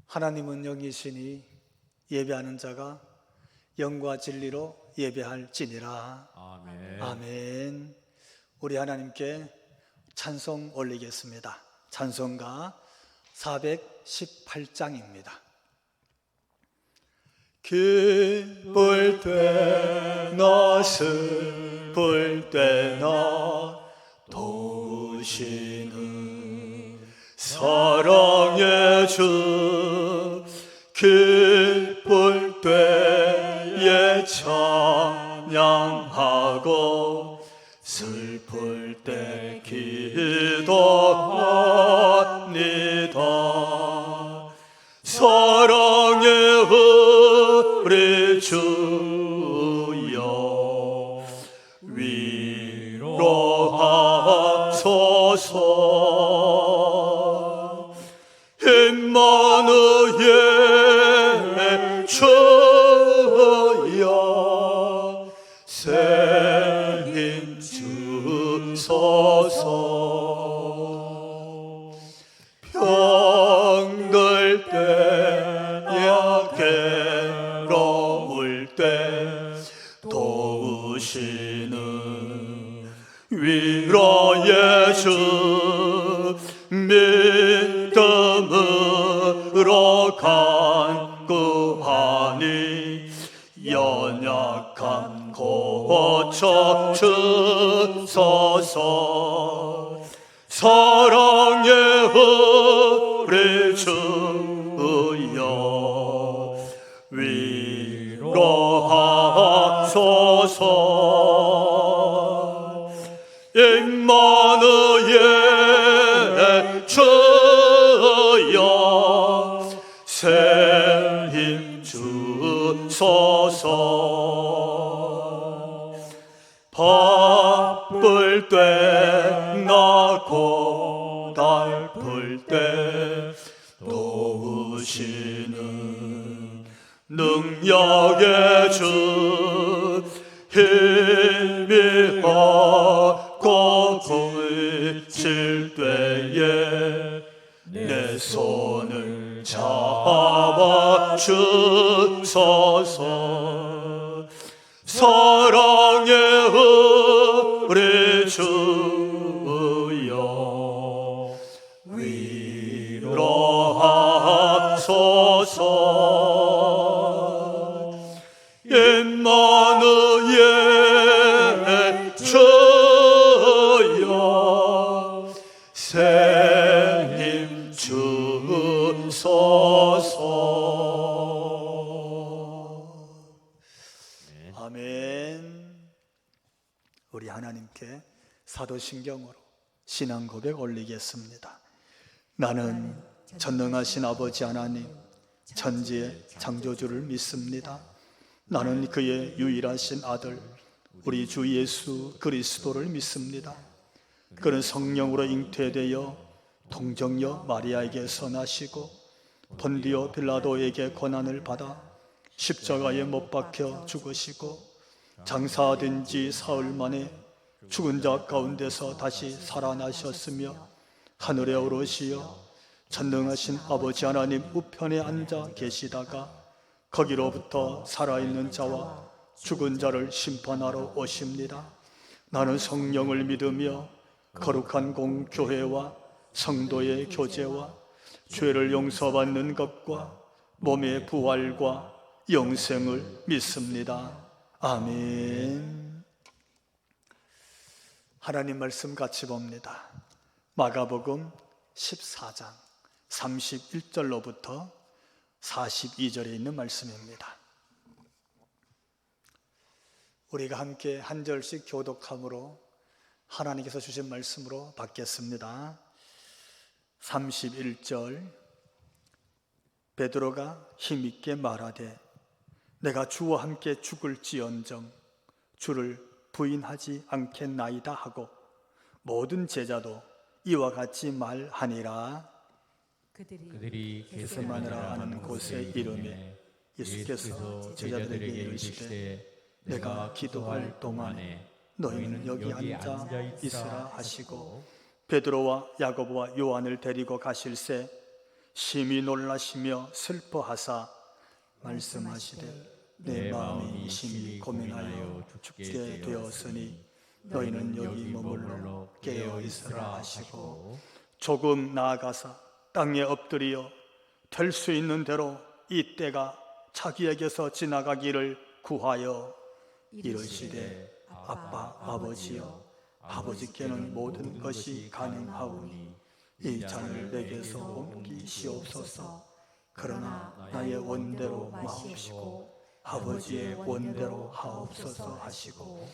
하나님은 영이시니 예배하는 자가 영과 진리로 예배할지니라. 아멘. 아멘. 우리 하나님께 찬송 올리겠습니다. 찬송가 418장입니다. 기쁠 때나 슬플 때나 도우시는 사랑의 주, 기쁠 때에 찬양하고 슬플 때 기도합니다. 사랑의 우리 주여 위로하소서. 임마누엘 주여 새 힘 주소서. 병들 때야 괴로울 때 도우시는 위로의 주, 믿음으로 간구하니 연약함 고쳐 주소서. 사랑의 우리 주여 위로하소서. 임마누엘 주여 새 힘 주소서. 바쁠 때나 고달플 때 도우시는 능력의 주, 힘이 없고 그칠 때에 내 손을 잡아 주소서. 사랑의 우리 주여 위로하소서. 임마누엘 주여 새 힘 주소서. 아멘. 우리 하나님께 사도신경으로 신앙 고백 올리겠습니다. 나는 전능하신 아버지 하나님, 천지의 창조주를 믿습니다. 나는 그의 유일하신 아들 우리 주 예수 그리스도를 믿습니다. 그는 성령으로 잉태되어 동정녀 마리아에게서 나시고 본디오 빌라도에게 고난을 받아 십자가에 못 박혀 죽으시고 장사된 지 사흘 만에 죽은 자 가운데서 다시 살아나셨으며 하늘에 오르시어 전능하신 아버지 하나님 우편에 앉아 계시다가 거기로부터 살아있는 자와 죽은 자를 심판하러 오십니다. 나는 성령을 믿으며 거룩한 공교회와 성도의 교제와 죄를 용서받는 것과 몸의 부활과 영생을 믿습니다. 아멘. 하나님 말씀 같이 봅니다. 마가복음 14장 31절로부터 42절에 있는 말씀입니다. 우리가 함께 한 절씩 교독함으로 하나님께서 주신 말씀으로 받겠습니다. 31절. 베드로가 힘있게 말하되 내가 주와 함께 죽을지언정 주를 부인하지 않겠나이다 하고 모든 제자도 이와 같이 말하니라. 그들이 겟세마네라 하는 곳에 이르매 예수께서 제자들에게 이르시되 내가 기도할 동안에 너희는 여기 앉아 있으라 하시고 베드로와 야고보와 요한을 데리고 가실새 심히 놀라시며 슬퍼하사 말씀하시되 내 마음이 심히 고민하여 죽게 되었으니 너희는 여기 머물러 깨어 있으라 하시고 조금 나아가사 땅에 엎드려 될 수 있는 대로 이 때가 자기에게서 지나가기를 구하여 이르시되 아빠 아버지여 아버지께는 모든 것이 가능하오니 이 잔을 내게서 옮기시옵소서. 그러나 나의 원대로 마옵시고 아버지의 원대로 하옵소서 하시고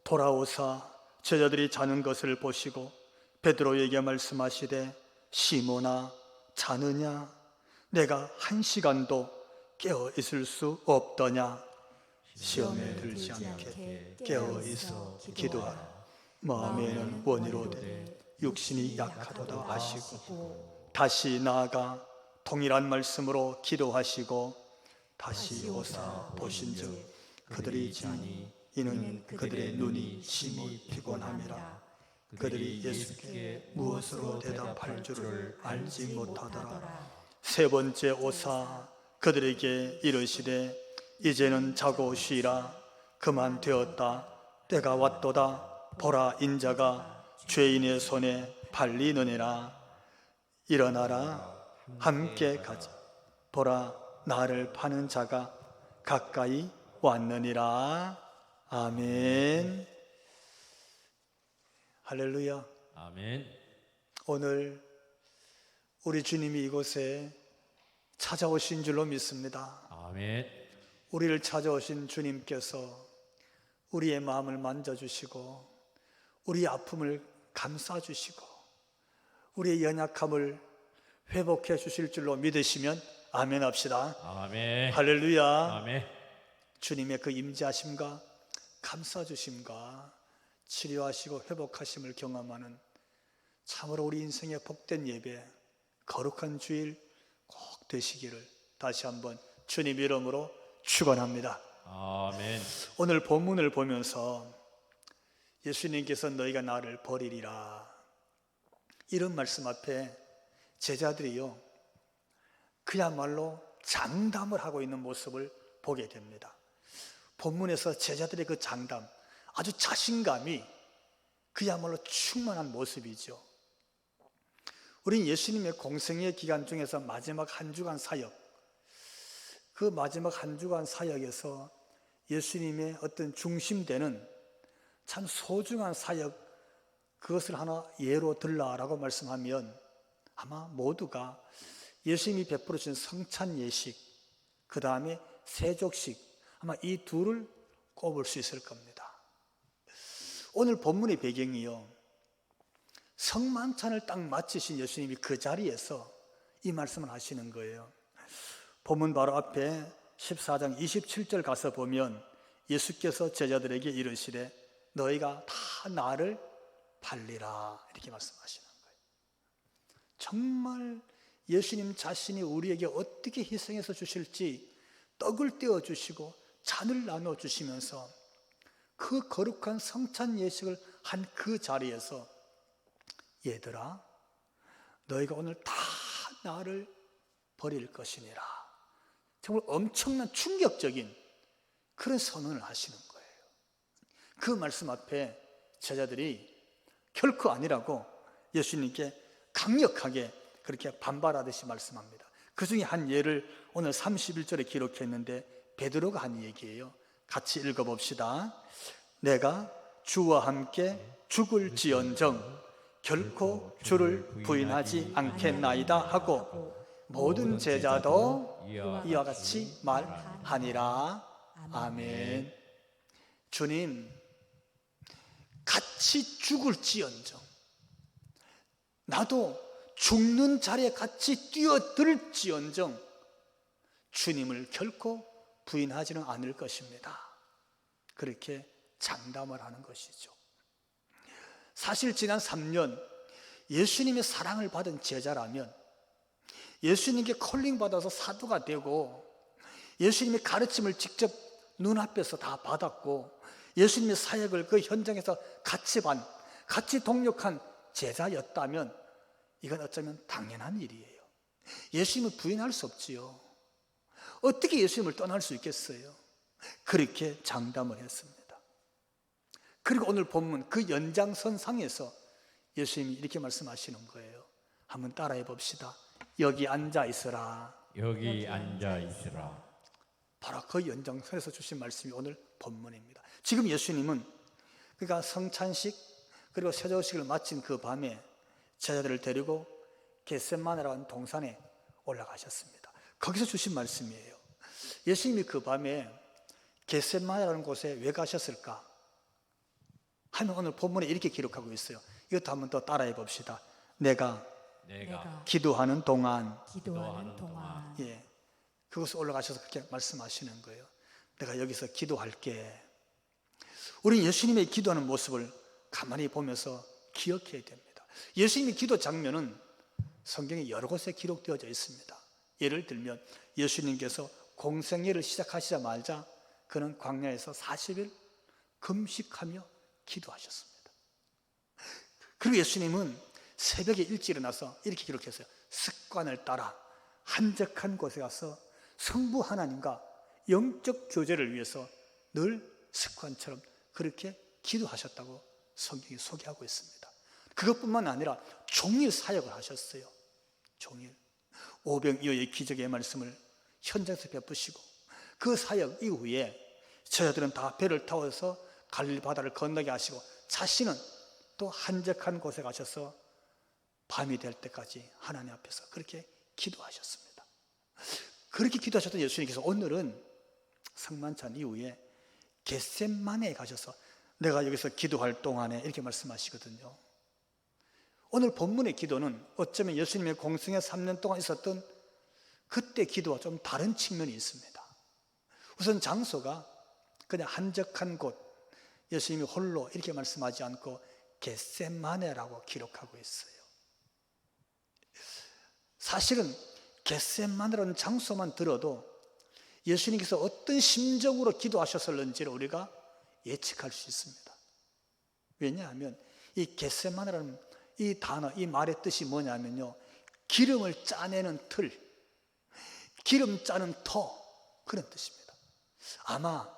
돌아오사 제자들이 자는 것을 보시고 베드로에게 말씀하시되 시몬아 자느냐 내가 1시간도 깨어 있을 수 없더냐. 시험에 들지 않게 깨어 있어 기도하라. 마음에는 원이로되 육신이 약하도다 하시고 다시 나아가 동일한 말씀으로 기도하시고 다시 오사 보신즉 그들이 자니 이는 그들의 눈이 심히 피곤함이라. 그들이 예수께 무엇으로 대답할 줄을 알지 못하더라. 세 번째 오사 그들에게 이르시되 이제는 자고 쉬라. 그만 되었다. 때가 왔도다. 보라 인자가 죄인의 손에 팔리느니라. 일어나라 함께 가자. 보라 나를 파는 자가 가까이 왔느니라. 아멘. 할렐루야. 아멘. 오늘 우리 주님이 이곳에 찾아오신 줄로 믿습니다. 아멘. 우리를 찾아오신 주님께서 우리의 마음을 만져주시고 우리의 아픔을 감싸주시고 우리의 연약함을 회복해 주실 줄로 믿으시면 아멘 합시다. 아멘. 할렐루야. 아멘. 주님의 그 임재하심과 감싸주심과 치료하시고 회복하심을 경험하는 참으로 우리 인생의 복된 예배, 거룩한 주일 꼭 되시기를 다시 한번 주님 이름으로 축원합니다. 아멘. 오늘 본문을 보면서 예수님께서 너희가 나를 버리리라 이런 말씀 앞에 제자들이요 그야말로 장담을 하고 있는 모습을 보게 됩니다. 본문에서 제자들의 그 장담, 아주 자신감이 그야말로 충만한 모습이죠. 우린 예수님의 공생의 기간 중에서 마지막 한 주간 사역, 그 마지막 한 주간 사역에서 예수님의 어떤 중심되는 참 소중한 사역, 그것을 하나 예로 들라라고 말씀하면 아마 모두가 예수님이 베풀어 주신 성찬 예식, 그 다음에 세족식, 아마 이 둘을 꼽을 수 있을 겁니다. 오늘 본문의 배경이요, 성만찬을 딱 마치신 예수님이 그 자리에서 이 말씀을 하시는 거예요. 본문 바로 앞에 14장 27절 가서 보면 예수께서 제자들에게 이르시되 너희가 다 나를 팔리라 이렇게 말씀하시는 거예요. 정말 예수님 자신이 우리에게 어떻게 희생해서 주실지 떡을 떼어 주시고 잔을 나눠 주시면서 그 거룩한 성찬 예식을 한 그 자리에서 얘들아 너희가 오늘 다 나를 버릴 것이니라, 정말 엄청난 충격적인 그런 선언을 하시는 거예요. 그 말씀 앞에 제자들이 결코 아니라고 예수님께 강력하게 그렇게 반발하듯이 말씀합니다. 그 중에 한 예를 오늘 31절에 기록했는데 베드로가 한 얘기예요. 같이 읽어봅시다. 내가 주와 함께 죽을지언정 결코 주를 부인하지 않겠나이다 하고 모든 제자도 이와 같이 말하니라. 아멘. 주님, 같이 죽을지언정, 나도 죽는 자리에 같이 뛰어들지언정 주님을 결코 부인하지는 않을 것입니다. 그렇게 장담을 하는 것이죠. 사실 지난 3년 예수님의 사랑을 받은 제자라면, 예수님께 콜링 받아서 사도가 되고 예수님의 가르침을 직접 눈앞에서 다 받았고 예수님의 사역을 그 현장에서 같이 동력한 제자였다면 이건 어쩌면 당연한 일이에요. 예수님을 부인할 수 없지요. 어떻게 예수님을 떠날 수 있겠어요? 그렇게 장담을 했습니다. 그리고 오늘 본문 그 연장선상에서 예수님이 이렇게 말씀하시는 거예요. 한번 따라해 봅시다. 여기 앉아 있으라. 여기 앉아 있으라. 바로 그 연장선에서 주신 말씀이 오늘 본문입니다. 지금 예수님은 그러니까 성찬식 그리고 세조식을 마친 그 밤에 제자들을 데리고 겟세마네라는 동산에 올라가셨습니다. 거기서 주신 말씀이에요. 예수님이 그 밤에 겟세마네라는 곳에 왜 가셨을까 하면 오늘 본문에 이렇게 기록하고 있어요. 이것도 한번 더 따라해 봅시다. 내가 기도하는 동안 예, 그곳에 올라가셔서 그렇게 말씀하시는 거예요. 내가 여기서 기도할게. 우리는 예수님의 기도하는 모습을 가만히 보면서 기억해야 됩니다. 예수님의 기도 장면은 성경에 여러 곳에 기록되어져 있습니다. 예를 들면 예수님께서 공생애를 시작하시자마자 그는 광야에서 40일 금식하며 기도하셨습니다. 그리고 예수님은 새벽에 일찍 일어나서 이렇게 기록했어요. 습관을 따라 한적한 곳에 가서 성부 하나님과 영적 교제를 위해서 늘 습관처럼 그렇게 기도하셨다고 성경이 소개하고 있습니다. 그것뿐만 아니라 종일 사역을 하셨어요. 종일 오병이어의 기적의 말씀을 현장에서 베푸시고 그 사역 이후에 저자들은 다 배를 타워서 갈릴리 바다를 건너게 하시고 자신은 또 한적한 곳에 가셔서 밤이 될 때까지 하나님 앞에서 그렇게 기도하셨습니다. 그렇게 기도하셨던 예수님께서 오늘은 성만찬 이후에 겟세마네에 가셔서 내가 여기서 기도할 동안에 이렇게 말씀하시거든요. 오늘 본문의 기도는 어쩌면 예수님의 공생애 3년 동안 있었던 그때 기도와 좀 다른 측면이 있습니다. 우선 장소가 그냥 한적한 곳, 예수님이 홀로 이렇게 말씀하지 않고 겟세마네라고 기록하고 있어요. 사실은 겟세마네라는 장소만 들어도 예수님께서 어떤 심정으로 기도하셨을는지를 우리가 예측할 수 있습니다. 왜냐하면 이 겟세마네라는 이 단어, 이 말의 뜻이 뭐냐면요, 기름을 짜내는 틀, 기름 짜는 터, 그런 뜻입니다. 아마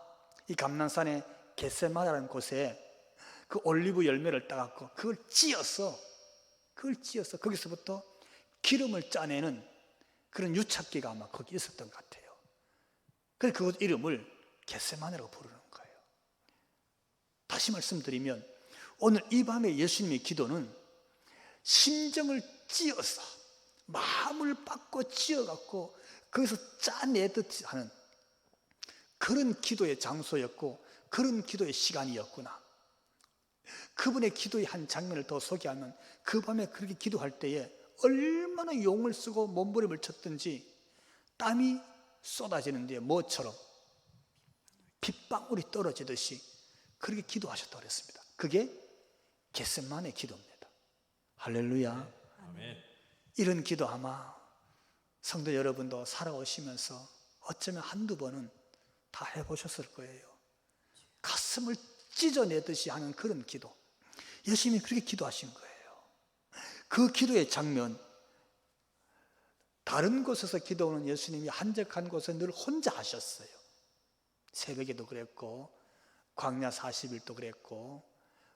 이 감난산의 겟세마네라는 곳에 그 올리브 열매를 따갖고 그걸 찧어서 거기서부터 기름을 짜내는 그런 유착기가 아마 거기 있었던 것 같아요. 그래서 그 이름을 겟세마네라고 부르는 거예요. 다시 말씀드리면 오늘 이 밤에 예수님의 기도는 심정을 찧어서 마음을 빡고 찧어갖고 거기서 짜내듯 하는 그런 기도의 장소였고 그런 기도의 시간이었구나. 그분의 기도의 한 장면을 더 소개하면 그 밤에 그렇게 기도할 때에 얼마나 용을 쓰고 몸부림을 쳤든지 땀이 쏟아지는데 뭐처럼 빗방울이 떨어지듯이 그렇게 기도하셨다고 그랬습니다. 그게 겟세마네 기도입니다. 할렐루야. 아멘. 이런 기도 아마 성도 여러분도 살아오시면서 어쩌면 한두 번은 다 해보셨을 거예요. 가슴을 찢어내듯이 하는 그런 기도, 예수님이 그렇게 기도하신 거예요. 그 기도의 장면, 다른 곳에서 기도하는 예수님이 한적한 곳에 늘 혼자 하셨어요. 새벽에도 그랬고 광야 40일도 그랬고,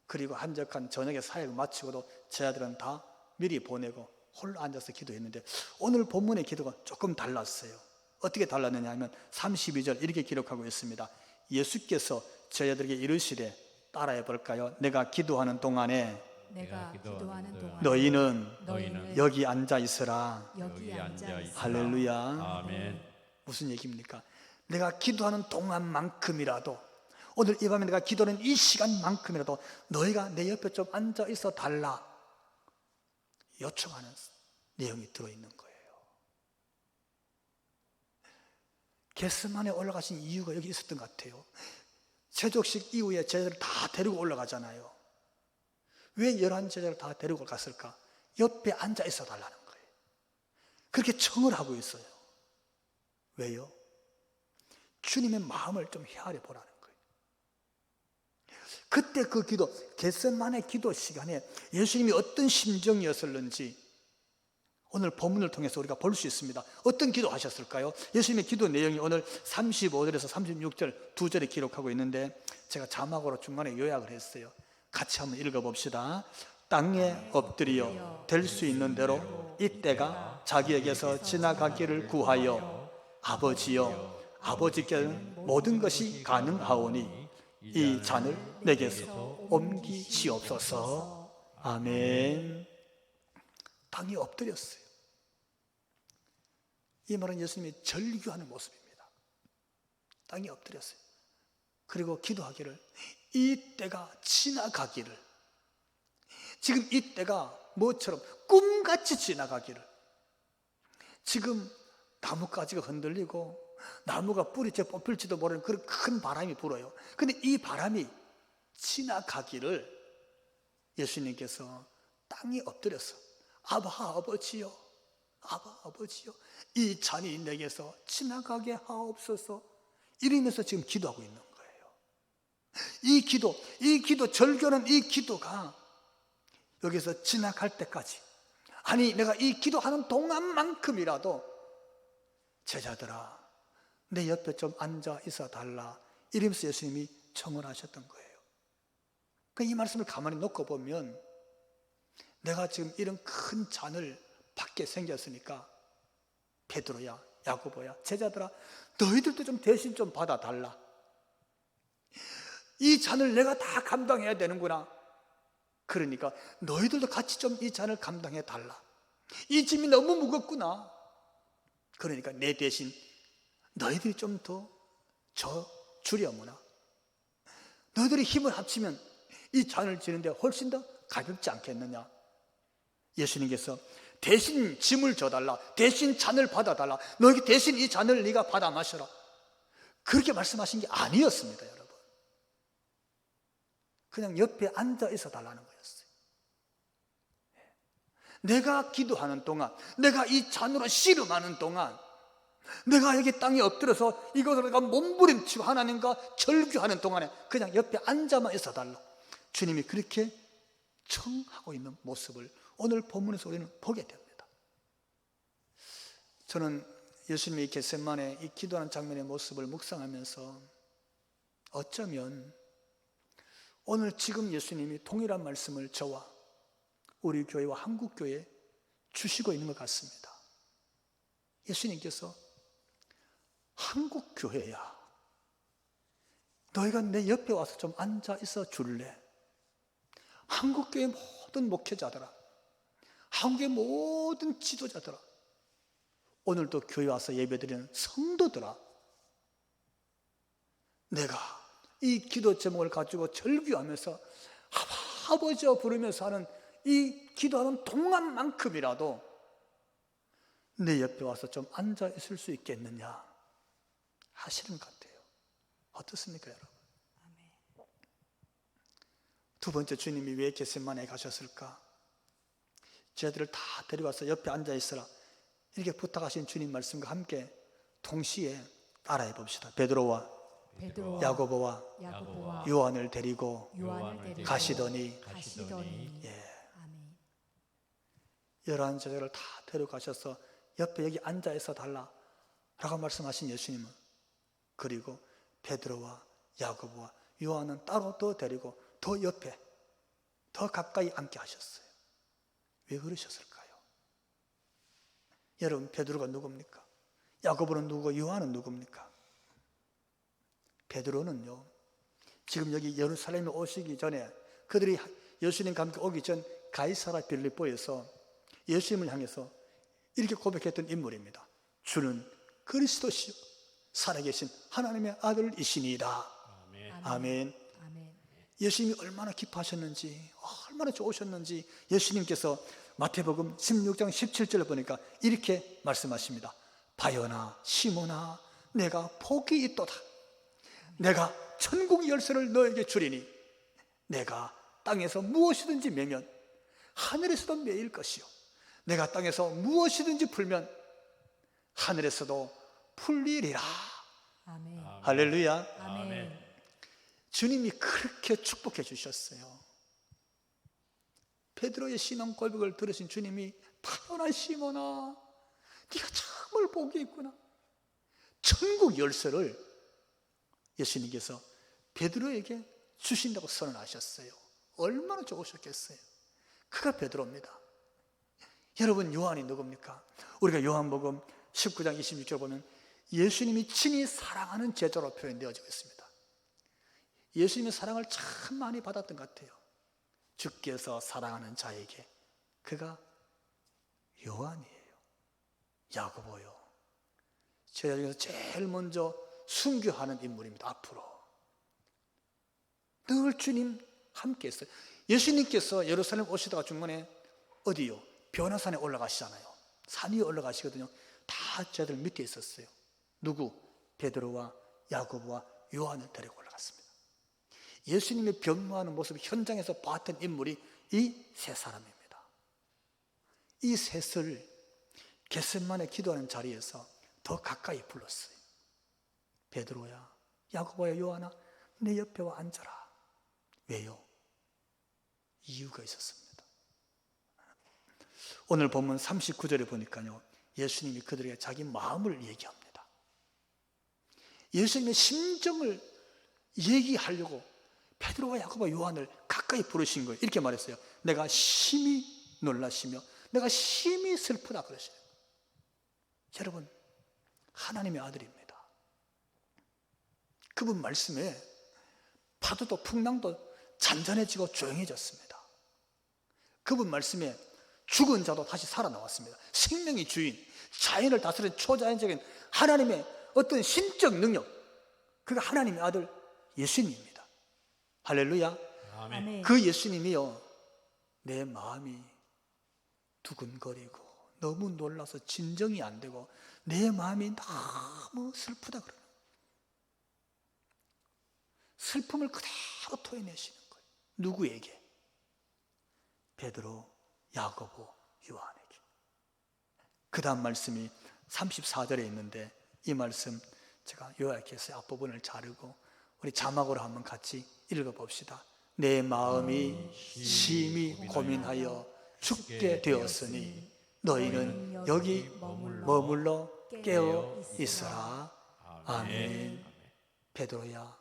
그리고 한적한 저녁에 사역을 마치고도 제자들은 다 미리 보내고 홀로 앉아서 기도했는데 오늘 본문의 기도가 조금 달랐어요. 어떻게 달랐느냐 하면 32절 이렇게 기록하고 있습니다. 예수께서 제자들에게 이르시되, 따라해 볼까요? 내가 기도하는 동안에 너희는 여기 앉아 있으라. 할렐루야. 아멘. 무슨 얘기입니까? 내가 기도하는 동안만큼이라도, 오늘 이 밤에 내가 기도하는 이 시간만큼이라도 너희가 내 옆에 좀 앉아 있어 달라 요청하는 내용이 들어있는 거예요. 겟세마네에 올라가신 이유가 여기 있었던 것 같아요. 세족식 이후에 제자들을 다 데리고 올라가잖아요. 왜 11제자를 다 데리고 갔을까? 옆에 앉아 있어 달라는 거예요. 그렇게 청을 하고 있어요. 왜요? 주님의 마음을 좀 헤아려 보라는 거예요. 그때 그 기도, 겟세마네 기도 시간에 예수님이 어떤 심정이었을는지 오늘 본문을 통해서 우리가 볼 수 있습니다. 어떤 기도 하셨을까요? 예수님의 기도 내용이 오늘 35절에서 36절 두 절에 기록하고 있는데 제가 자막으로 중간에 요약을 했어요. 같이 한번 읽어봅시다. 땅에 엎드려 될 수 있는 대로 이때가 자기에게서 지나가기를 구하여 아버지여, 아버지께는 모든 것이 가능하오니 이 잔을 내게서 옮기시옵소서. 아멘. 땅에 엎드렸어요. 이 말은 예수님이 절규하는 모습입니다. 땅에 엎드렸어요. 그리고 기도하기를 이 때가 지나가기를, 지금 이 때가 뭐처럼 꿈같이 지나가기를. 지금 나뭇가지가 흔들리고 나무가 뿌리째 뽑힐지도 모르는 그런 큰 바람이 불어요. 근데 이 바람이 지나가기를 예수님께서 땅에 엎드려서 아버지요, 아버지요, 이 잔이 내게서 지나가게 하옵소서 이러면서 지금 기도하고 있는 거예요. 이 기도, 절교는 이 기도가 여기서 지나갈 때까지, 아니 내가 이 기도하는 동안만큼이라도 제자들아 내 옆에 좀 앉아 있어 달라 이러면서 예수님이 청원하셨던 거예요. 이 말씀을 가만히 놓고 보면 내가 지금 이런 큰 잔을 받게 생겼으니까 베드로야, 야고보야, 제자들아 너희들도 좀 대신 좀 받아달라. 이 잔을 내가 다 감당해야 되는구나. 그러니까 너희들도 같이 좀 이 잔을 감당해 달라. 이 짐이 너무 무겁구나. 그러니까 내 대신 너희들이 좀 더 줄여무나. 너희들이 힘을 합치면 이 잔을 지는데 훨씬 더 가볍지 않겠느냐. 예수님께서 대신 짐을 져달라, 대신 잔을 받아달라, 너희 대신 이 잔을 네가 받아 마셔라, 그렇게 말씀하신 게 아니었습니다. 여러분, 그냥 옆에 앉아 있어 달라는 거였어요. 내가 기도하는 동안, 내가 이 잔으로 씨름하는 동안, 내가 여기 땅에 엎드려서 이것을 내가 몸부림치고 하나님과 절규하는 동안에 그냥 옆에 앉아만 있어 달라. 주님이 그렇게 청하고 있는 모습을 오늘 본문에서 우리는 보게 됩니다. 저는 예수님이 겟세마네 이 기도하는 장면의 모습을 묵상하면서 어쩌면 오늘 지금 예수님이 동일한 말씀을 저와 우리 교회와 한국교회에 주시고 있는 것 같습니다. 예수님께서 한국교회야, 너희가 내 옆에 와서 좀 앉아 있어 줄래? 한국교회 모든 목회자들아, 한국의 모든 지도자들아, 오늘도 교회 와서 예배드리는 성도들아, 내가 이 기도 제목을 가지고 절규하면서 아버지여 부르면서 하는 이 기도하는 동안만큼이라도 내 옆에 와서 좀 앉아 있을 수 있겠느냐 하시는 것 같아요. 어떻습니까, 여러분? 두 번째, 주님이 왜 겟세마네에 가셨을까? 저희들을 다 데려와서 옆에 앉아 있어라 이렇게 부탁하신 주님 말씀과 함께 동시에 따라해 봅시다. 베드로와 야고보와 요한을 데리고 가시더니 아멘. 11 제자를 다 데려가셔서 옆에 여기 앉아 있어 달라 라고 말씀하신 예수님은, 그리고 베드로와 야고보와 요한은 따로 더 데리고 더 옆에 더 가까이 앉게 하셨어요. 왜 그러셨을까요? 여러분, 베드로가 누굽니까? 야고보는 누구고 요한은 누굽니까? 베드로는요, 지금 여기 예루살렘에 오시기 전에 그들이 예수님과 함께 오기 전 가이사라 빌립보에서 예수님을 향해서 이렇게 고백했던 인물입니다. 주는 그리스도시요 살아계신 하나님의 아들이시니이다. 아멘. 예수님이 얼마나 기뻐하셨는지, 얼마나 좋으셨는지 예수님께서 마태복음 16장 17절을 보니까 이렇게 말씀하십니다. 바요나 시몬아, 내가 복이 있도다. 내가 천국 열쇠를 너에게 주리니 내가 땅에서 무엇이든지 매면 하늘에서도 매일 것이요, 내가 땅에서 무엇이든지 풀면 하늘에서도 풀리리라. 아멘. 할렐루야. 아멘. 주님이 그렇게 축복해 주셨어요. 베드로의 신앙 고백을 들으신 주님이 타요나 시몬아, 네가 정말 복이 있구나. 천국 열쇠를 예수님께서 베드로에게 주신다고 선언하셨어요. 얼마나 좋으셨겠어요. 그가 베드로입니다. 여러분, 요한이 누굽니까? 우리가 요한복음 19장 26절 보면 예수님이 친히 사랑하는 제자로 표현되어지고 있습니다. 예수님의 사랑을 참 많이 받았던 것 같아요. 주께서 사랑하는 자에게, 그가 요한이에요. 야고보요. 제자 중에서 제일 먼저 순교하는 인물입니다. 앞으로 늘 주님 함께 했어요. 예수님께서 예루살렘 오시다가 중간에 어디요? 변화산에 올라가시잖아요. 산 위에 올라가시거든요. 다 제자들 밑에 있었어요. 누구? 베드로와 야고보와 요한을 데리고 올라갔습니다. 예수님의 변모하는 모습을 현장에서 봤던 인물이 이 세 사람입니다. 이 셋을 겟세마네 기도하는 자리에서 더 가까이 불렀어요. 베드로야, 야고보야, 요한아, 내 옆에 와 앉아라. 왜요? 이유가 있었습니다. 오늘 본문 39절에 보니까요, 예수님이 그들에게 자기 마음을 얘기합니다. 예수님의 심정을 얘기하려고 베드로와 야고보와 요한을 가까이 부르신 거예요. 이렇게 말했어요. 내가 심히 놀라시며 내가 심히 슬프다 그러시요. 여러분, 하나님의 아들입니다. 그분 말씀에 파도도 풍랑도 잔잔해지고 조용해졌습니다. 그분 말씀에 죽은 자도 다시 살아나왔습니다. 생명의 주인, 자연을 다스리는 초자연적인 하나님의 어떤 신적 능력, 그가 하나님의 아들 예수님입니다. 할렐루야. 아멘. 그 예수님이요, 내 마음이 두근거리고 너무 놀라서 진정이 안 되고 내 마음이 너무 슬프다 그러는, 슬픔을 그대로 토해내시는 거예요. 누구에게? 베드로, 야고보, 요한에게. 그 다음 말씀이 34절에 있는데, 이 말씀 제가 요약해서 앞부분을 자르고 우리 자막으로 한번 같이 읽어봅시다. 내 마음이 심히 고민하여 죽게 되었으니 너희는 여기 머물러 깨어 있으라. 아멘. 베드로야,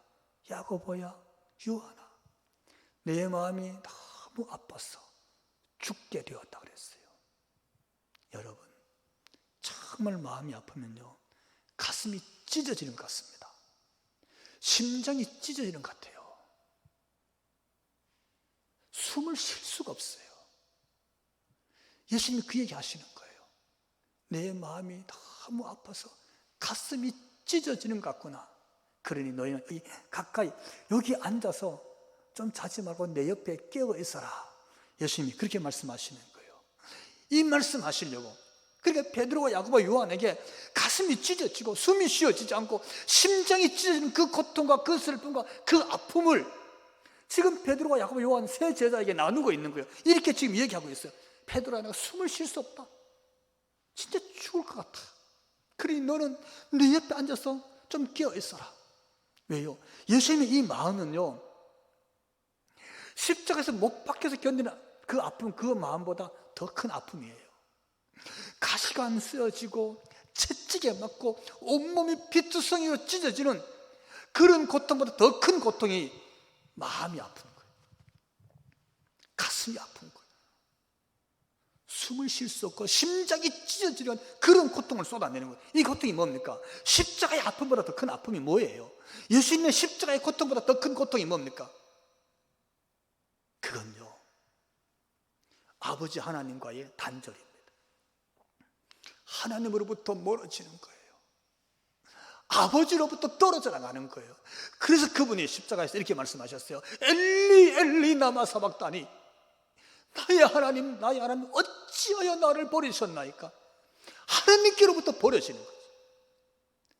야고보야, 요한아, 내 마음이 너무 아파서 죽게 되었다 그랬어요. 여러분, 정말 마음이 아프면요, 가슴이 찢어지는 것 같습니다. 심장이 찢어지는 것 같아요. 숨을 쉴 수가 없어요. 예수님이 그 얘기 하시는 거예요. 내 마음이 너무 아파서 가슴이 찢어지는 것 같구나. 그러니 너희는 가까이 여기 앉아서 좀 자지 말고 내 옆에 깨어 있어라. 예수님이 그렇게 말씀하시는 거예요. 이 말씀하시려고, 그러니까 베드로와 야고보, 요한에게 가슴이 찢어지고 숨이 쉬어지지 않고 심장이 찢어지는 그 고통과 그 슬픔과 그 아픔을 지금 베드로와 야고보, 요한 세 제자에게 나누고 있는 거예요. 이렇게 지금 얘기하고 있어요. 베드로야, 내가 숨을 쉴 수 없다. 진짜 죽을 것 같아. 그러니 너는 내 옆에 앉아서 좀 깨어 있어라. 왜요? 예수님의 이 마음은요, 십자가에서 못 박혀서 견디는 그 아픔, 그 마음보다 더 큰 아픔이에요. 가시가 안 쓰여지고 채찍에 맞고 온몸이 피투성이로 찢어지는 그런 고통보다 더 큰 고통이 마음이 아픈 거예요. 가슴이 아픈 거예요. 숨을 쉴 수 없고 심장이 찢어지는 그런 고통을 쏟아내는 거예요. 이 고통이 뭡니까? 십자가의 아픔보다 더 큰 아픔이 뭐예요? 예수님의 십자가의 고통보다 더 큰 고통이 뭡니까? 그건요, 아버지 하나님과의 단절입니다. 하나님으로부터 멀어지는 거예요. 아버지로부터 떨어져 나가는 거예요. 그래서 그분이 십자가에서 이렇게 말씀하셨어요. 엘리 엘리 나마 사박다니, 나의 하나님 어찌하여 나를 버리셨나이까. 하나님께로부터 버려지는 거죠.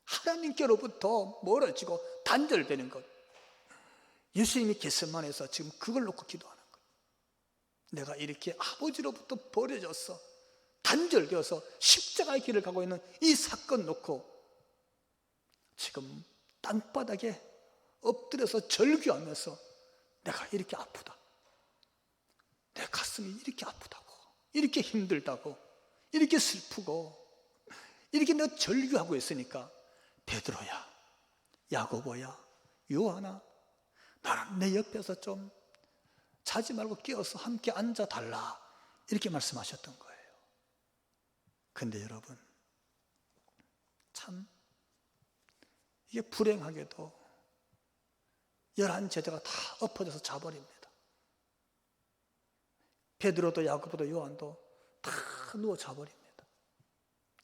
하나님께로부터 멀어지고 단절되는 것. 예수님이 겟세마네에서 지금 그걸 놓고 기도하는 거예요. 내가 이렇게 아버지로부터 버려져서 단절되어서 십자가의 길을 가고 있는 이 사건 놓고 지금 땅바닥에 엎드려서 절규하면서 내가 이렇게 아프다, 내 가슴이 이렇게 아프다고, 이렇게 힘들다고, 이렇게 슬프고, 이렇게 내가 절규하고 있으니까 베드로야, 야고보야, 요한아, 나는 내 옆에서 좀 자지 말고 깨어서 함께 앉아달라, 이렇게 말씀하셨던 거예요. 근데 여러분, 참 이게 불행하게도 11 제자가 다 엎어져서 자버립니다. 베드로도 야고보도 요한도 다 누워 자버립니다.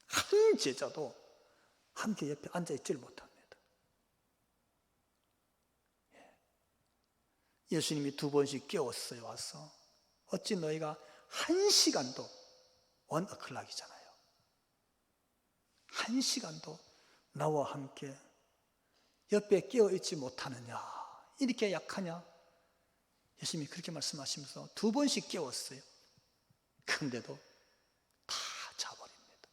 한 제자도 함께 옆에 앉아있지를 못합니다. 예수님이 2번씩 깨웠어요. 와서 어찌 너희가 1시간도 원 어클락이잖아요. 1시간도 나와 함께 옆에 깨어있지 못하느냐, 이렇게 약하냐? 예수님이 그렇게 말씀하시면서 2번씩 깨웠어요. 그런데도 다 자버립니다.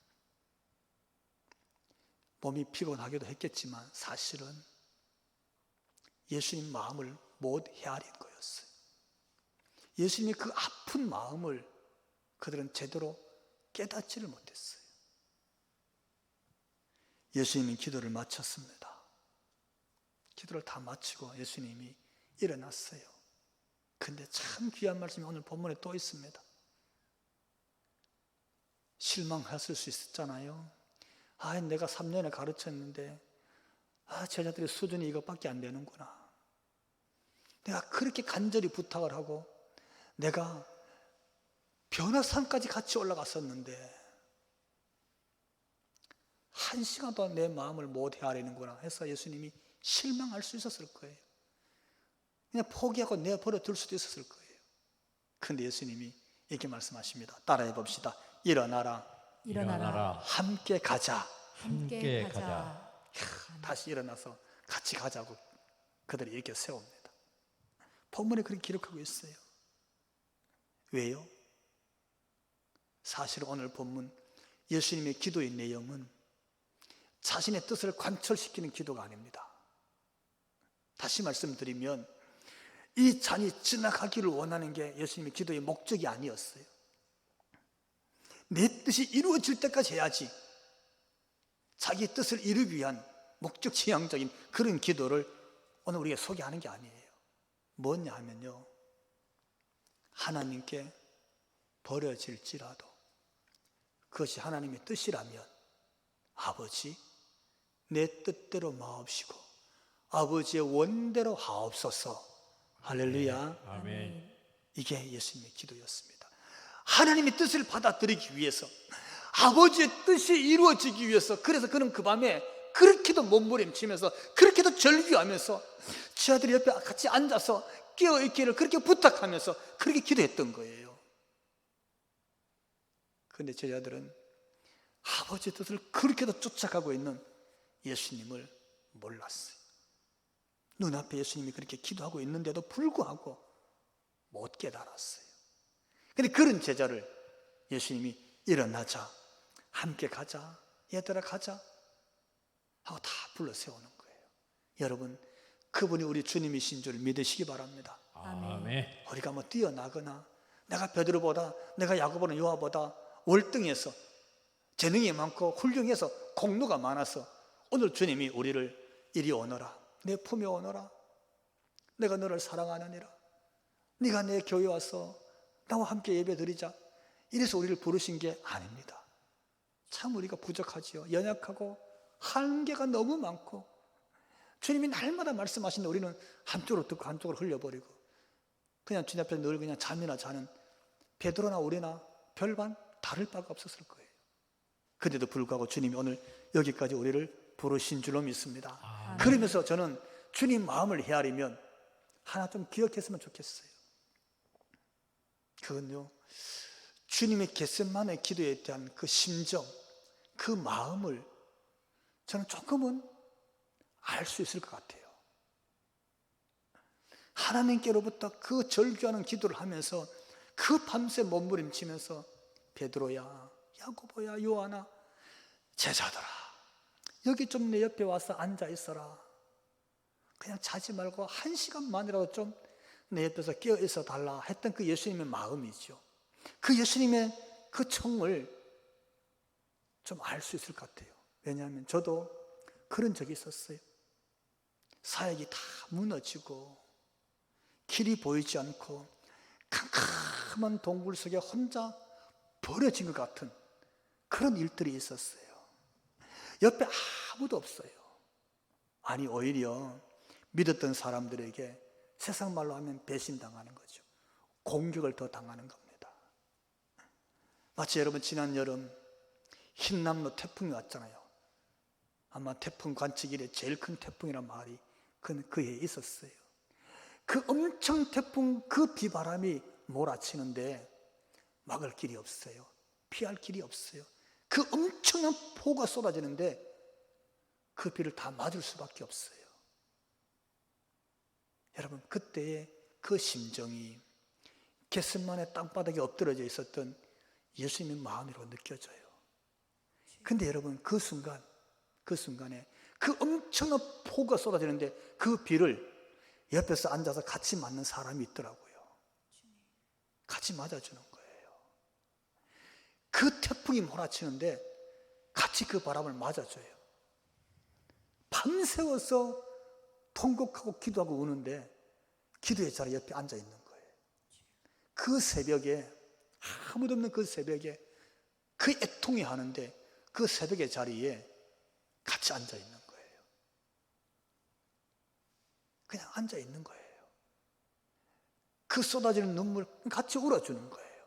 몸이 피곤하기도 했겠지만 사실은 예수님 마음을 못 헤아린 거였어요. 예수님의 그 아픈 마음을 그들은 제대로 깨닫지를 못했어요. 예수님이 기도를 마쳤습니다. 기도를 다 마치고 예수님이 일어났어요. 근데 참 귀한 말씀이 오늘 본문에 또 있습니다. 실망하실 수 있었잖아요. 내가 3년에 가르쳤는데 제자들의 수준이 이것밖에 안 되는구나. 내가 그렇게 간절히 부탁을 하고 내가 변화산까지 같이 올라갔었는데 1시간도 내 마음을 못 헤아리는구나 해서 예수님이 실망할 수 있었을 거예요. 그냥 포기하고 내버려 둘 수도 있었을 거예요. 그런데 예수님이 이렇게 말씀하십니다. 따라해 봅시다. 일어나라. 일어나라. 함께 가자. 함께 가자. 다시 일어나서 같이 가자고 그들이 이렇게 세웁니다. 본문에 그렇게 기록하고 있어요. 왜요? 사실 오늘 본문 예수님의 기도의 내용은 자신의 뜻을 관철시키는 기도가 아닙니다. 다시 말씀드리면 이 잔이 지나가기를 원하는 게 예수님의 기도의 목적이 아니었어요. 내 뜻이 이루어질 때까지 해야지, 자기 뜻을 이루기 위한 목적 지향적인 그런 기도를 오늘 우리가 소개하는 게 아니에요. 뭐냐 하면요, 하나님께 버려질지라도 그것이 하나님의 뜻이라면 아버지, 내 뜻대로 마옵시고 아버지의 원대로 하옵소서. 할렐루야. 아멘. 이게 예수님의 기도였습니다. 하나님의 뜻을 받아들이기 위해서, 아버지의 뜻이 이루어지기 위해서, 그래서 그는 그 밤에 그렇게도 몸부림치면서 그렇게도 절규하면서 제자들이 옆에 같이 앉아서 깨어있기를 그렇게 부탁하면서 그렇게 기도했던 거예요. 그런데 제자들은 아버지의 뜻을 그렇게도 쫓아가고 있는 예수님을 몰랐어요. 눈앞에 예수님이 그렇게 기도하고 있는데도 불구하고 못 깨달았어요. 그런데 그런 제자를 예수님이 일어나자, 함께 가자, 얘들아 가자 하고 다 불러 세우는 거예요. 여러분, 그분이 우리 주님이신 줄 믿으시기 바랍니다. 아멘. 우리가 뭐 뛰어나거나 내가 베드로보다, 내가 야고보나 요한보다 월등해서 재능이 많고 훌륭해서 공로가 많아서 오늘 주님이 우리를 이리 오너라, 내 품에 오너라, 내가 너를 사랑하느니라, 네가 내 교회 와서 나와 함께 예배 드리자, 이래서 우리를 부르신 게 아닙니다. 참 우리가 부족하지요. 연약하고 한계가 너무 많고 주님이 날마다 말씀하시는데 우리는 한쪽으로 듣고 한쪽으로 흘려버리고 그냥 주님 앞에 늘 그냥 잠이나 자는 베드로나 우리나 별반 다를 바가 없었을 거예요. 그런데도 불구하고 주님이 오늘 여기까지 우리를 부르신 줄로 믿습니다. 그러면서 저는 주님 마음을 헤아리면 하나 좀 기억했으면 좋겠어요. 그건요, 주님의 겟세마네 기도에 대한 그 심정, 그 마음을 저는 조금은 알 수 있을 것 같아요. 하나님께로부터 그 절규하는 기도를 하면서 그 밤새 몸부림치면서 베드로야, 야고보야, 요한아, 제자들아, 여기 좀 내 옆에 와서 앉아 있어라. 그냥 자지 말고 1시간만이라도 좀 내 옆에서 깨어 있어 달라 했던 그 예수님의 마음이죠. 그 예수님의 그 청을 좀 알 수 있을 것 같아요. 왜냐하면 저도 그런 적이 있었어요. 사역이 다 무너지고 길이 보이지 않고 캄캄한 동굴 속에 혼자 버려진 것 같은 그런 일들이 있었어요. 옆에 아무도 없어요. 아니, 오히려 믿었던 사람들에게 세상 말로 하면 배신당하는 거죠. 공격을 더 당하는 겁니다. 마치 여러분 지난 여름 흰남노 태풍이 왔잖아요. 아마 태풍 관측 이래 제일 큰 태풍이란 말이 그 해에 있었어요. 그 엄청 태풍 그 비바람이 몰아치는데 막을 길이 없어요. 피할 길이 없어요. 그 엄청난 폭우가 쏟아지는데 그 비를 다 맞을 수밖에 없어요. 여러분, 그때의 그 심정이 겟세마네 땅바닥에 엎드러져 있었던 예수님의 마음으로 느껴져요. 근데 여러분, 그 순간에 그 엄청난 폭우가 쏟아지는데 그 비를 옆에서 앉아서 같이 맞는 사람이 있더라고요. 같이 맞아주는 거예요. 그 태풍이 몰아치는데 같이 그 바람을 맞아줘요. 밤새워서 통곡하고 기도하고 우는데 기도의 자리 옆에 앉아 있는 거예요. 그 새벽에, 아무도 없는 그 새벽에 그 애통이 하는데 그 새벽의 자리에 같이 앉아 있는 거예요. 그냥 앉아 있는 거예요. 그 쏟아지는 눈물 같이 울어주는 거예요.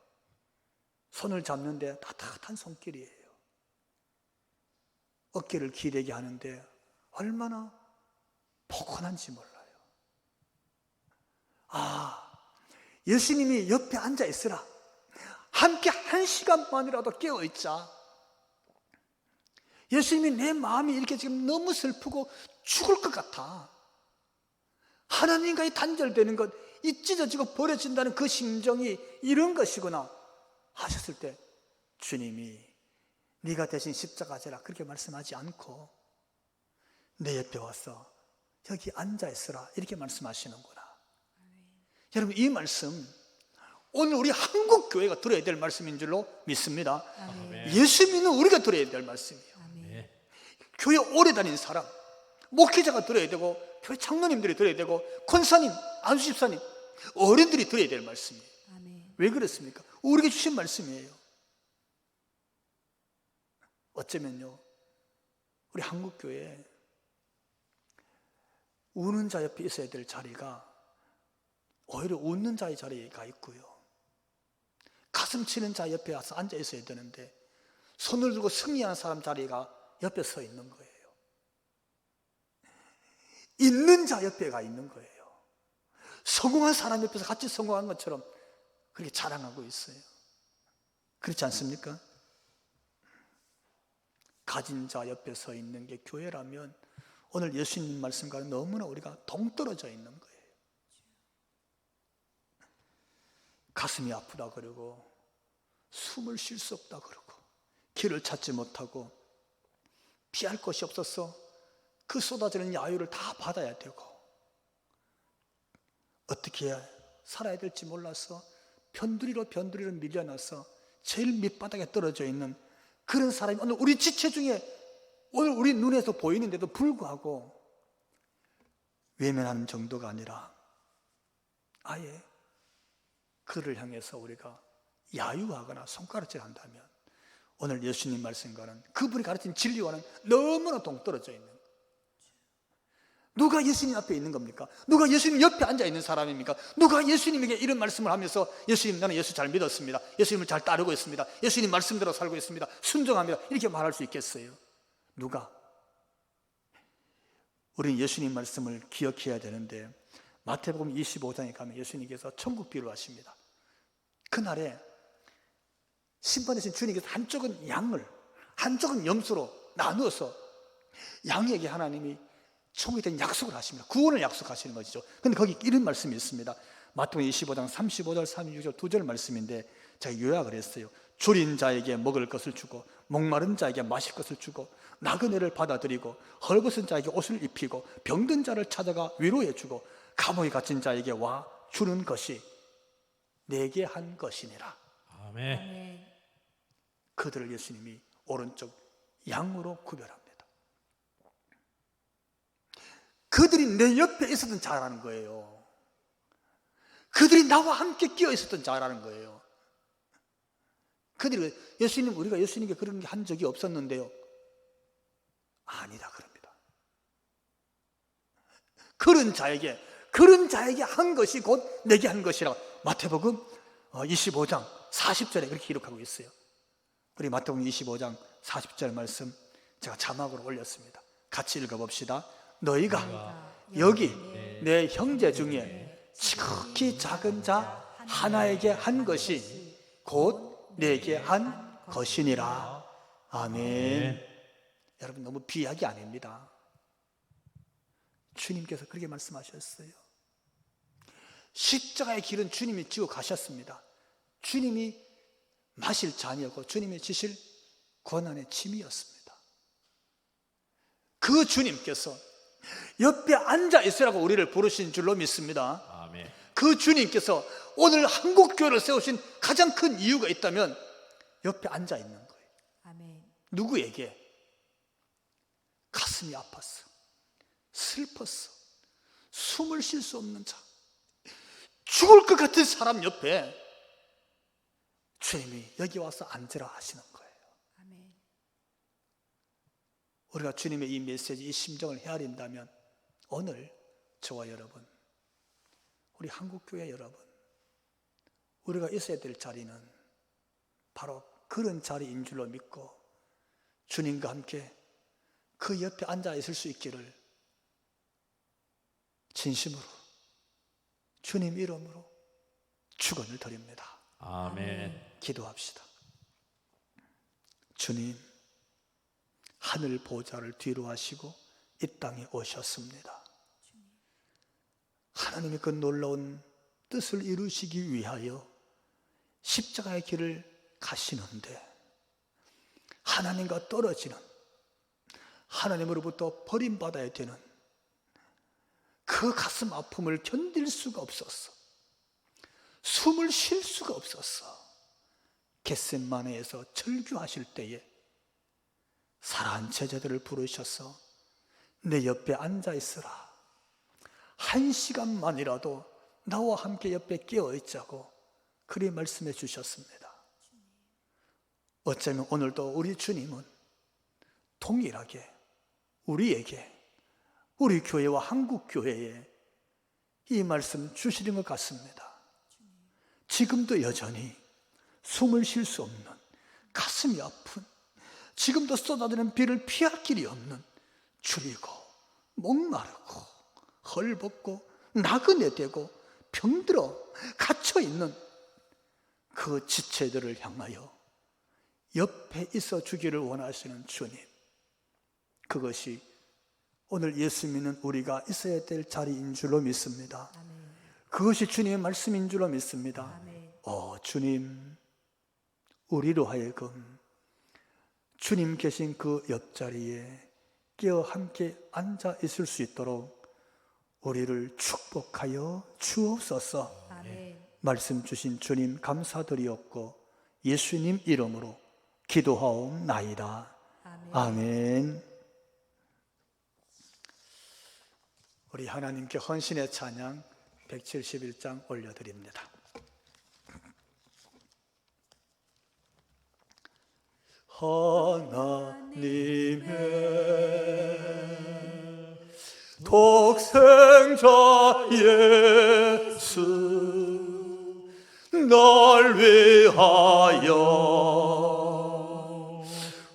손을 잡는데 따뜻한 손길이에요. 어깨를 기대게 하는데 얼마나 포근한지 몰라요. 예수님이 옆에 앉아 있으라. 함께 1시간만이라도 깨어있자. 예수님이 내 마음이 이렇게 지금 너무 슬프고 죽을 것 같아. 하나님과의 단절되는 것, 이 찢어지고 버려진다는 그 심정이 이런 것이구나 하셨을 때 주님이 네가 대신 십자가 지라 그렇게 말씀하지 않고 내 옆에 와서 여기 앉아있으라 이렇게 말씀하시는구나. 여러분, 이 말씀 오늘 우리 한국교회가 들어야 될 말씀인 줄로 믿습니다. 예수 믿는 우리가 들어야 될 말씀이에요. 교회 오래 다닌 사람, 목회자가 들어야 되고 교회 장로님들이 들어야 되고 권사님, 안수집사님, 어른들이 들어야 될 말씀이에요. 왜 그렇습니까? 우리에게 주신 말씀이에요. 어쩌면요, 우리 한국교회에 우는 자 옆에 있어야 될 자리가 오히려 웃는 자의 자리가 있고요, 가슴 치는 자 옆에 와서 앉아 있어야 되는데 손을 들고 승리하는 사람 자리가 옆에 서 있는 거예요. 있는 자 옆에 가 있는 거예요. 성공한 사람 옆에서 같이 성공한 것처럼 그렇게 자랑하고 있어요. 그렇지 않습니까? 가진 자 옆에 서 있는 게 교회라면 오늘 예수님 말씀과는 너무나 우리가 동떨어져 있는 거예요. 가슴이 아프다 그러고 숨을 쉴 수 없다 그러고 길을 찾지 못하고 피할 곳이 없어서 그 쏟아지는 야유를 다 받아야 되고 어떻게 살아야 될지 몰라서 변두리로 밀려나서 제일 밑바닥에 떨어져 있는 그런 사람이 오늘 우리 지체 중에 오늘 우리 눈에서 보이는데도 불구하고 외면하는 정도가 아니라 아예 그를 향해서 우리가 야유하거나 손가락질한다면 오늘 예수님 말씀과는 그분이 가르친 진리와는 너무나 동떨어져 있는 거예요. 누가 예수님 앞에 있는 겁니까? 누가 예수님 옆에 앉아 있는 사람입니까? 누가 예수님에게 이런 말씀을 하면서 예수님, 나는 예수 잘 믿었습니다, 예수님을 잘 따르고 있습니다, 예수님 말씀대로 살고 있습니다, 순종합니다, 이렇게 말할 수 있겠어요? 누가? 우리는 예수님 말씀을 기억해야 되는데 마태복음 25장에 가면 예수님께서 천국 비유를 하십니다. 그날에 심판하신 주님께서 한쪽은 양을, 한쪽은 염소로 나누어서 양에게 하나님이 천국에 대한 약속을 하십니다. 구원을 약속하시는 것이죠. 그런데 거기 이런 말씀이 있습니다. 마태복음 25장 35절 36절 두 절 말씀인데 제가 요약을 했어요. 줄인 자에게 먹을 것을 주고 목마른 자에게 마실 것을 주고 나그네를 받아들이고 헐벗은 자에게 옷을 입히고 병든 자를 찾아가 위로해 주고 감옥에 갇힌 자에게 와 주는 것이 내게 한 것이니라. 아멘. 아멘. 그들을 예수님이 오른쪽 양으로 구별합니다. 그들이 내 옆에 있었던 자라는 거예요. 그들이 나와 함께 끼어 있었던 자라는 거예요. 그들이 예수님, 우리가 예수님께 그런 게 한 적이 없었는데요. 아니다 그럽니다. 그런 자에게 한 것이 곧 내게 한 것이라 마태복음 25장 40절에 그렇게 기록하고 있어요. 우리 마태복음 25장 40절 말씀 제가 자막으로 올렸습니다. 같이 읽어봅시다. 너희가 여기 내 형제 중에 지극히 작은 자 하나에게 한 것이 곧 내게 한 것이니라. 아멘. 여러분, 너무 비약이 아닙니다. 주님께서 그렇게 말씀하셨어요. 십자가의 길은 주님이 지고 가셨습니다. 주님이 마실 잔이었고 주님이 지실 고난의 짐이었습니다. 그 주님께서 옆에 앉아 있으라고 우리를 부르신 줄로 믿습니다. 아멘. 그 주님께서 오늘 한국교회를 세우신 가장 큰 이유가 있다면 옆에 앉아 있는 거예요. 아멘. 누구에게? 가슴이 아팠어, 슬펐어, 숨을 쉴 수 없는 자, 죽을 것 같은 사람 옆에 주님이 여기 와서 앉으라 하시는 거예요. 아멘. 우리가 주님의 이 메시지, 이 심정을 헤아린다면 오늘 저와 여러분, 우리 한국교회 여러분, 우리가 있어야 될 자리는 바로 그런 자리인 줄로 믿고 주님과 함께 그 옆에 앉아 있을 수 있기를 진심으로 주님 이름으로 축원을 드립니다. 아멘. 기도합시다. 주님, 하늘 보좌를 뒤로 하시고 이 땅에 오셨습니다. 하나님의 그 놀라운 뜻을 이루시기 위하여 십자가의 길을 가시는데 하나님과 떨어지는, 하나님으로부터 버림받아야 되는 그 가슴 아픔을 견딜 수가 없었어. 숨을 쉴 수가 없었어. 겟세마네에서 절규하실 때에 사랑하는 제자들을 부르셔서 내 옆에 앉아 있으라. 1시간만이라도 나와 함께 옆에 끼어 있자고 그리 말씀해 주셨습니다. 어쩌면 오늘도 우리 주님은 동일하게 우리에게, 우리 교회와 한국 교회에 이 말씀 주시는 것 같습니다. 지금도 여전히 숨을 쉴 수 없는, 가슴이 아픈, 지금도 쏟아지는 비를 피할 길이 없는, 줄이고 목마르고 헐벗고 나그네 되고 병들어 갇혀있는 그 지체들을 향하여 옆에 있어 주기를 원하시는 주님, 그것이 오늘 예수 믿는 우리가 있어야 될 자리인 줄로 믿습니다. 아멘. 그것이 주님의 말씀인 줄로 믿습니다. 아멘. 주님, 우리로 하여금 주님 계신 그 옆자리에 끼어 함께 앉아 있을 수 있도록 우리를 축복하여 주옵소서. 아멘. 말씀 주신 주님 감사드리옵고 예수님 이름으로 기도하옵나이다. 아멘. 아멘. 우리 하나님께 헌신의 찬양 171장 올려드립니다. 하나님의 독생자 예수 날 위하여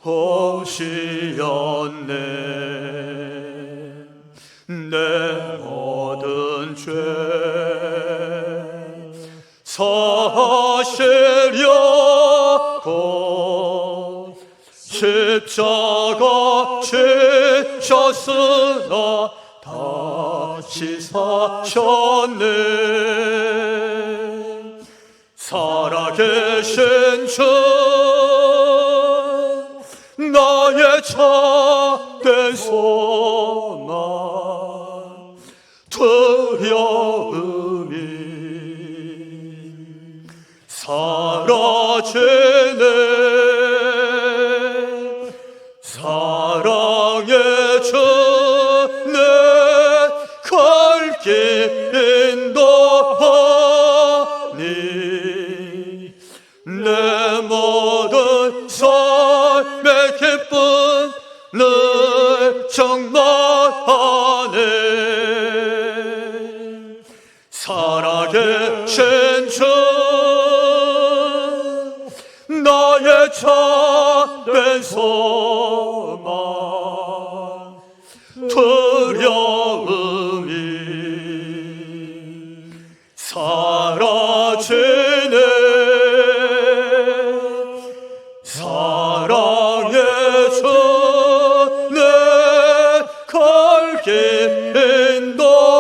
오시었네. 내 모든 죄 사시려고 십자가 지셨으나 다시 사셨네. 살아계신 주 나의 참된 소망 두려움이 사라지네 사랑의 주내 갈길 인도하니 내 모든 삶의 기쁨을 정말하네 살아계신 주 나의 참된 소망 두려움이 사라지네 사랑의 주내 갈길 인도하니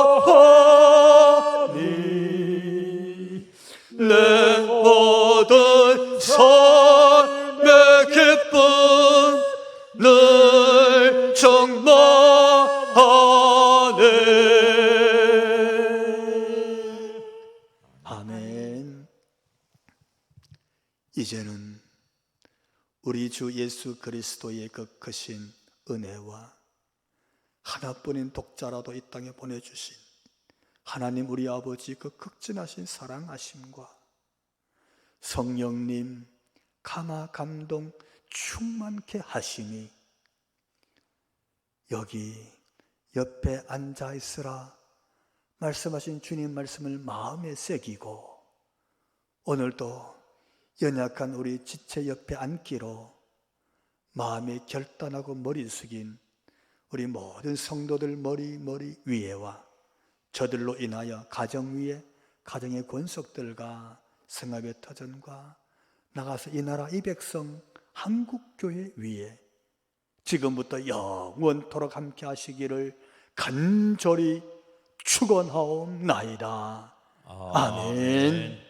내 모든 삶의 기쁨을 정말하네. 아멘. 이제는 우리 주 예수 그리스도의 그 크신 은혜와 하나뿐인 독자라도 이 땅에 보내주신 하나님 우리 아버지 그 극진하신 사랑하심과 성령님 감화 감동 충만케 하심이 여기 옆에 앉아 있으라 말씀하신 주님 말씀을 마음에 새기고 오늘도 연약한 우리 지체 옆에 앉기로 마음에 결단하고 머리 숙인 우리 모든 성도들 머리 위에와 저들로 인하여 가정 위에 가정의 권속들과 성합의 터전과 나가서 이 나라 이 백성 한국교회 위에 지금부터 영원토록 함께 하시기를 간절히 축원하옵나이다. 아멘.